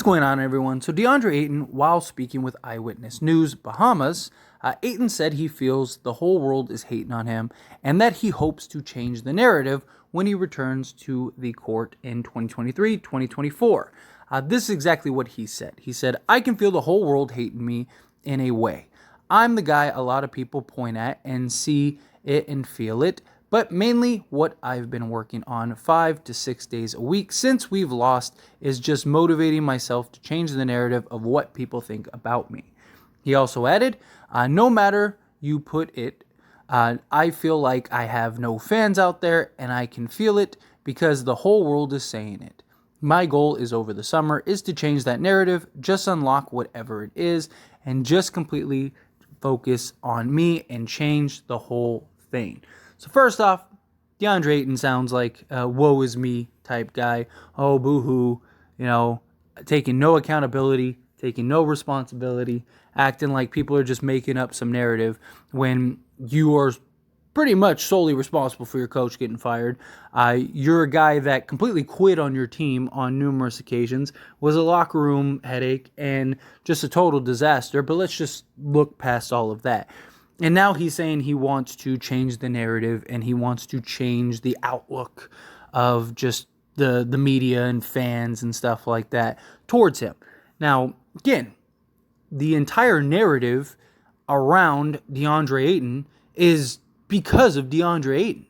What's going on, everyone? So DeAndre Ayton, while speaking with Eyewitness News Bahamas, Ayton said he feels the whole world is hating on him and that he hopes to change the narrative when he returns to the court in 2023-2024. This is exactly what he said. He said, "I can feel the whole world hating me in a way. I'm the guy a lot of people point at and see it and feel it, but mainly what I've been working on 5 to 6 days a week since we've lost is just motivating myself to change the narrative of what people think about me." He also added, "No matter you put it, I feel like I have no fans out there and I can feel it because the whole world is saying it. My goal is over the summer is to change that narrative, just unlock whatever it is and just completely focus on me and change the whole thing." So first off, DeAndre Ayton sounds like a woe is me type guy. Oh, boo-hoo, taking no accountability, taking no responsibility, acting like people are just making up some narrative when you are pretty much solely responsible for your coach getting fired. You're a guy that completely quit on your team on numerous occasions, was a locker room headache, and just a total disaster. But let's just look past all of that. And now he's saying he wants to change the narrative and he wants to change the outlook of just the media and fans and stuff like that towards him. Now, again, the entire narrative around DeAndre Ayton is because of DeAndre Ayton.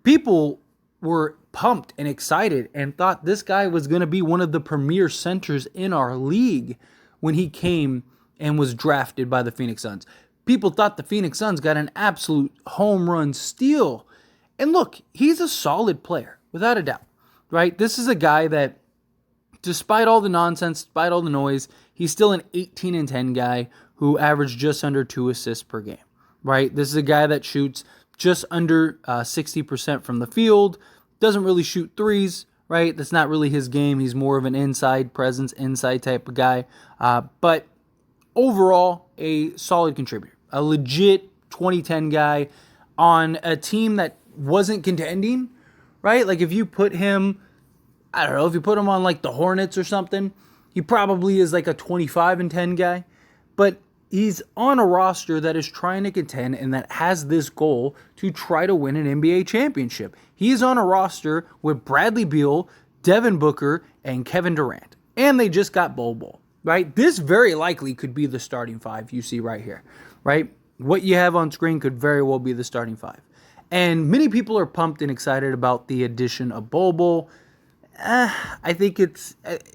People were pumped and excited and thought this guy was going to be one of the premier centers in our league when he came and was drafted by the Phoenix Suns. People thought the Phoenix Suns got an absolute home run steal. And look, he's a solid player, without a doubt, right? This is a guy that, despite all the nonsense, despite all the noise, he's still an 18-10 guy who averaged just under 2 assists per game, right? This is a guy that shoots just under 60% from the field, doesn't really shoot threes, right? That's not really his game. He's more of an inside presence, inside type of guy. But overall, a solid contributor. A legit 2010 guy on a team that wasn't contending, right? Like if you put him, I don't know, if you put him on like the Hornets or something, he probably is like a 25-10 guy. But he's on a roster that is trying to contend and that has this goal to try to win an NBA championship. He's on a roster with Bradley Beal, Devin Booker, and Kevin Durant. And they just got Bol, right? This very likely could be the starting five you see right here, right? What you have on screen could very well be the starting five. And many people are pumped and excited about the addition of Bol. I think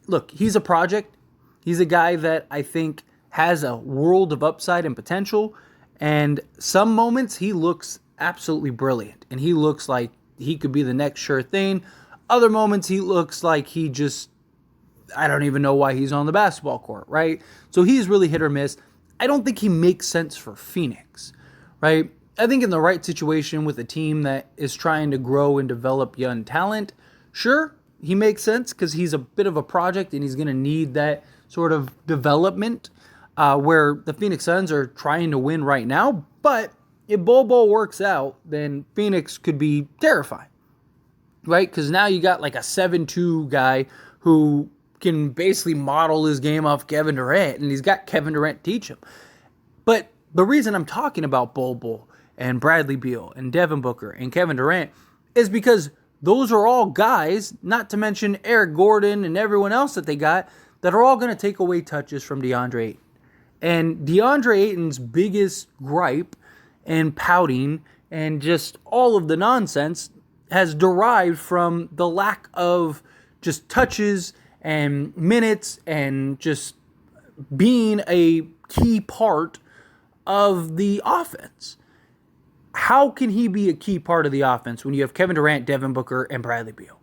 look, he's a project. He's a guy that I think has a world of upside and potential. And some moments he looks absolutely brilliant. And he looks like he could be the next sure thing. Other moments he looks like I don't even know why he's on the basketball court, right? So he's really hit or miss. I don't think he makes sense for Phoenix, right? I think in the right situation with a team that is trying to grow and develop young talent, sure, he makes sense because he's a bit of a project and he's going to need that sort of development where the Phoenix Suns are trying to win right now. But if Bol works out, then Phoenix could be terrifying, right? Because now you got like a 7-2 guy who can basically model his game off Kevin Durant, and he's got Kevin Durant teach him. But the reason I'm talking about Bol and Bradley Beal and Devin Booker and Kevin Durant is because those are all guys, not to mention Eric Gordon and everyone else that they got, that are all going to take away touches from DeAndre Ayton. And DeAndre Ayton's biggest gripe and pouting and just all of the nonsense has derived from the lack of just touches and minutes and just being a key part of the offense. How can he be a key part of the offense when you have Kevin Durant, Devin Booker, and Bradley Beal?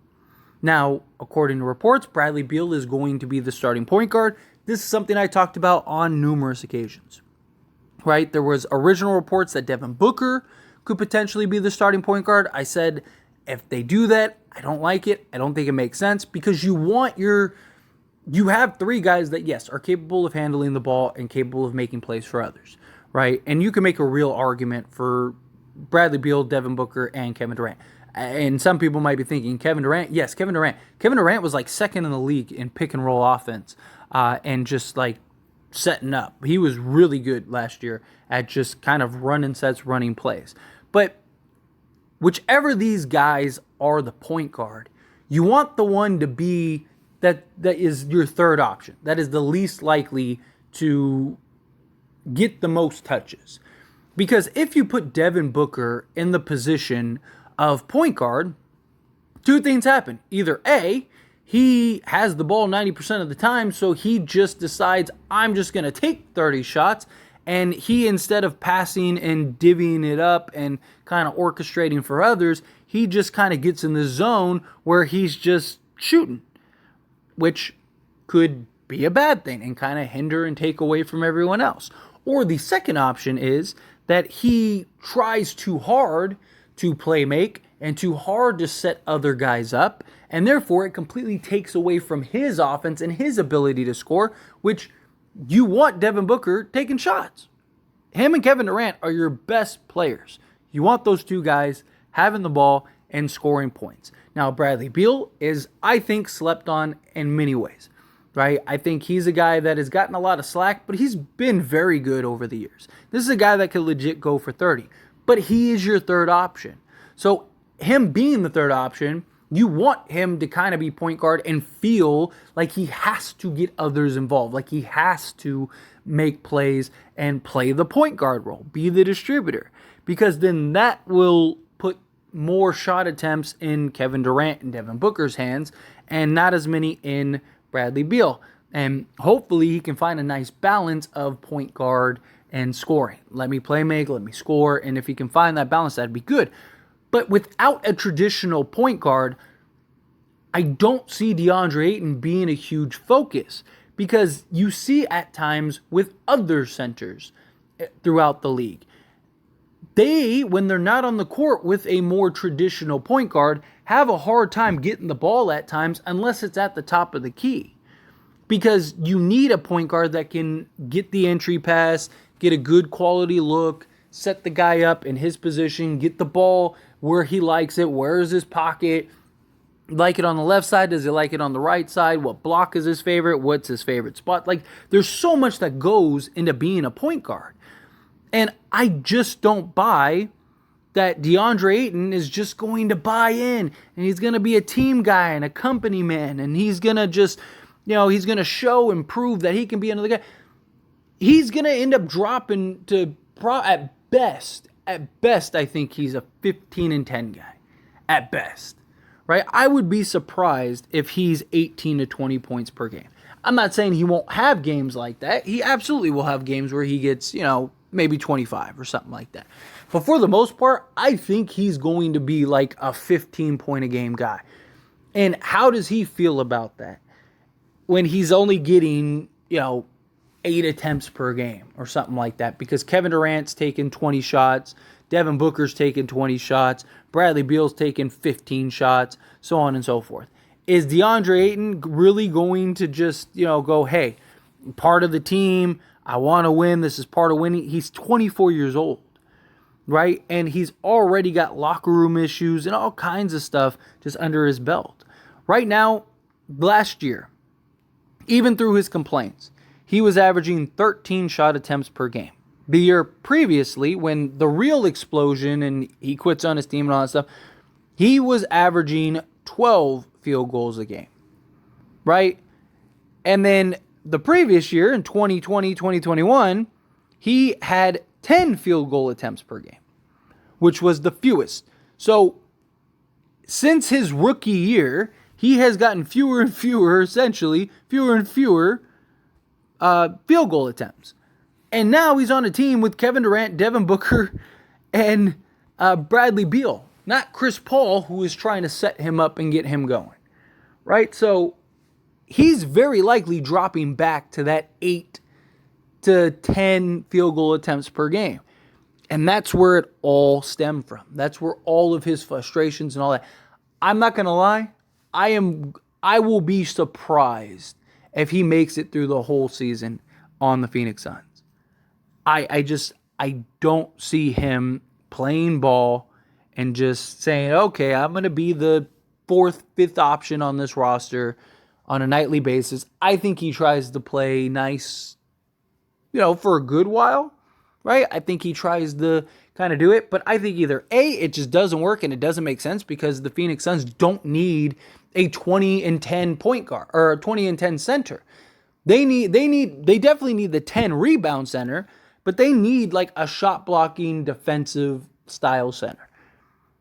Now, according to reports, Bradley Beal is going to be the starting point guard. This is something I talked about on numerous occasions, right? There was original reports that Devin Booker could potentially be the starting point guard. I said, if they do that, I don't like it. I don't think it makes sense because you have 3 guys that, yes, are capable of handling the ball and capable of making plays for others, right? And you can make a real argument for Bradley Beal, Devin Booker, and Kevin Durant. And some people might be thinking Kevin Durant. Yes, Kevin Durant. Kevin Durant was like second in the league in pick and roll offense, and just like setting up. He was really good last year at just kind of running sets, running plays. But whichever these guys are the point guard, you want the one to be that is your third option. That is the least likely to get the most touches. Because if you put Devin Booker in the position of point guard, two things happen. Either A, he has the ball 90% of the time, so he just decides, I'm just going to take 30 shots, and he, instead of passing and divvying it up and kind of orchestrating for others, he just kind of gets in the zone where he's just shooting, which could be a bad thing and kind of hinder and take away from everyone else. Or the second option is that he tries too hard to play make and too hard to set other guys up, and therefore it completely takes away from his offense and his ability to score, which you want Devin Booker taking shots. Him and Kevin Durant are your best players. You want those two guys having the ball and scoring points. Now, Bradley Beal is, I think, slept on in many ways. Right? I think he's a guy that has gotten a lot of slack, but he's been very good over the years. This is a guy that could legit go for 30, but he is your third option. So him being the third option, you want him to kind of be point guard and feel like he has to get others involved, like he has to make plays and play the point guard role, be the distributor, because then that will put more shot attempts in Kevin Durant and Devin Booker's hands and not as many in Bradley Beal. And hopefully he can find a nice balance of point guard and scoring. Let me play make, let me score. And if he can find that balance, that'd be good. But without a traditional point guard, I don't see DeAndre Ayton being a huge focus, because you see at times with other centers throughout the league, they, when they're not on the court with a more traditional point guard, have a hard time getting the ball at times unless it's at the top of the key. Because you need a point guard that can get the entry pass, get a good quality look, set the guy up in his position, get the ball where he likes it, where is his pocket, like it on the left side, does he like it on the right side, what block is his favorite, what's his favorite spot. Like, there's so much that goes into being a point guard. And I just don't buy that DeAndre Ayton is just going to buy in and he's going to be a team guy and a company man and he's going to just, he's going to show and prove that he can be another guy. He's going to end up dropping to, at best, I think he's a 15-10 guy. At best. Right? I would be surprised if he's 18 to 20 points per game. I'm not saying he won't have games like that. He absolutely will have games where he gets, maybe 25 or something like that. But for the most part, I think he's going to be like a 15-point-a-game guy. And how does he feel about that when he's only getting, 8 attempts per game or something like that? Because Kevin Durant's taking 20 shots, Devin Booker's taking 20 shots, Bradley Beal's taking 15 shots, so on and so forth. Is DeAndre Ayton really going to just, go, hey, part of the team, I want to win, this is part of winning? He's 24 years old, right? And he's already got locker room issues and all kinds of stuff just under his belt. Right now, last year, even through his complaints, he was averaging 13 shot attempts per game. The year previously, when the real explosion and he quits on his team and all that stuff, he was averaging 12 field goals a game, right? And then the previous year, in 2020, 2021, he had 10 field goal attempts per game, which was the fewest. So, since his rookie year, he has gotten fewer and fewer, essentially, fewer and fewer field goal attempts. And now he's on a team with Kevin Durant, Devin Booker, and Bradley Beal. Not Chris Paul, who is trying to set him up and get him going. Right? So, he's very likely dropping back to that 8 to 10 field goal attempts per game. And that's where it all stemmed from. That's where all of his frustrations and all that. I'm not going to lie. I will be surprised if he makes it through the whole season on the Phoenix Suns. I don't see him playing ball and just saying, okay, I'm going to be the fourth, fifth option on this roster on a nightly basis. I think he tries to play nice, for a good while, right? I think he tries to kind of do it, but I think either A, it just doesn't work and it doesn't make sense because the Phoenix Suns don't need a 20 and 10 point guard or a 20 and 10 center. They definitely need the 10 rebound center, but they need like a shot blocking defensive style center.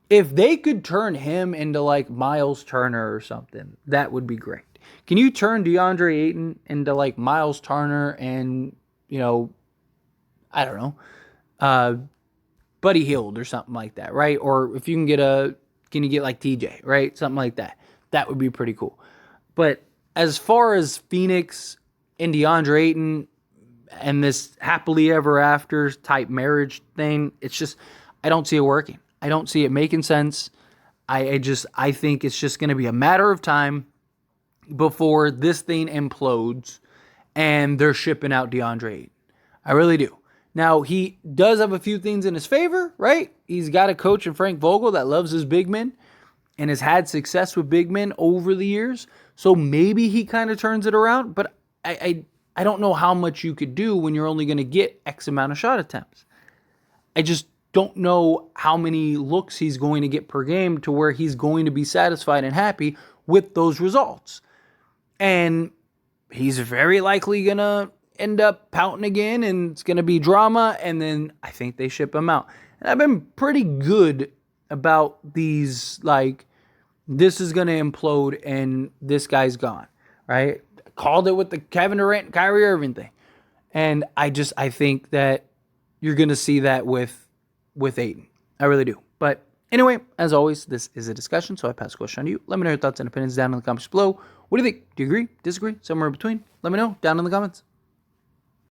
If they could turn him into like Miles Turner or something, that would be great. Can you turn DeAndre Ayton into like Miles Turner and, I don't know, Buddy Hield or something like that, right? Or if you can you get like TJ, right? Something like that. That would be pretty cool. But as far as Phoenix and DeAndre Ayton and this happily ever after type marriage thing, it's just, I don't see it working. I don't see it making sense. I think it's just going to be a matter of time before this thing implodes and they're shipping out DeAndre Ayton. I really do. Now, he does have a few things in his favor, right? He's got a coach in Frank Vogel that loves his big men and has had success with big men over the years. So maybe he kind of turns it around, but I don't know how much you could do when you're only going to get X amount of shot attempts. I just don't know how many looks he's going to get per game to where he's going to be satisfied and happy with those results. And he's very likely going to end up pouting again, and it's going to be drama, and then I think they ship him out. And I've been pretty good about these, like, this is going to implode and this guy's gone, right? Called it with the Kevin Durant and Kyrie Irving thing. And I think that you're going to see that with Ayton. I really do. But anyway, as always, this is a discussion, so I pass the question on to you. Let me know your thoughts and opinions down in the comments below. What do you think? Do you agree? Disagree? Somewhere in between? Let me know down in the comments.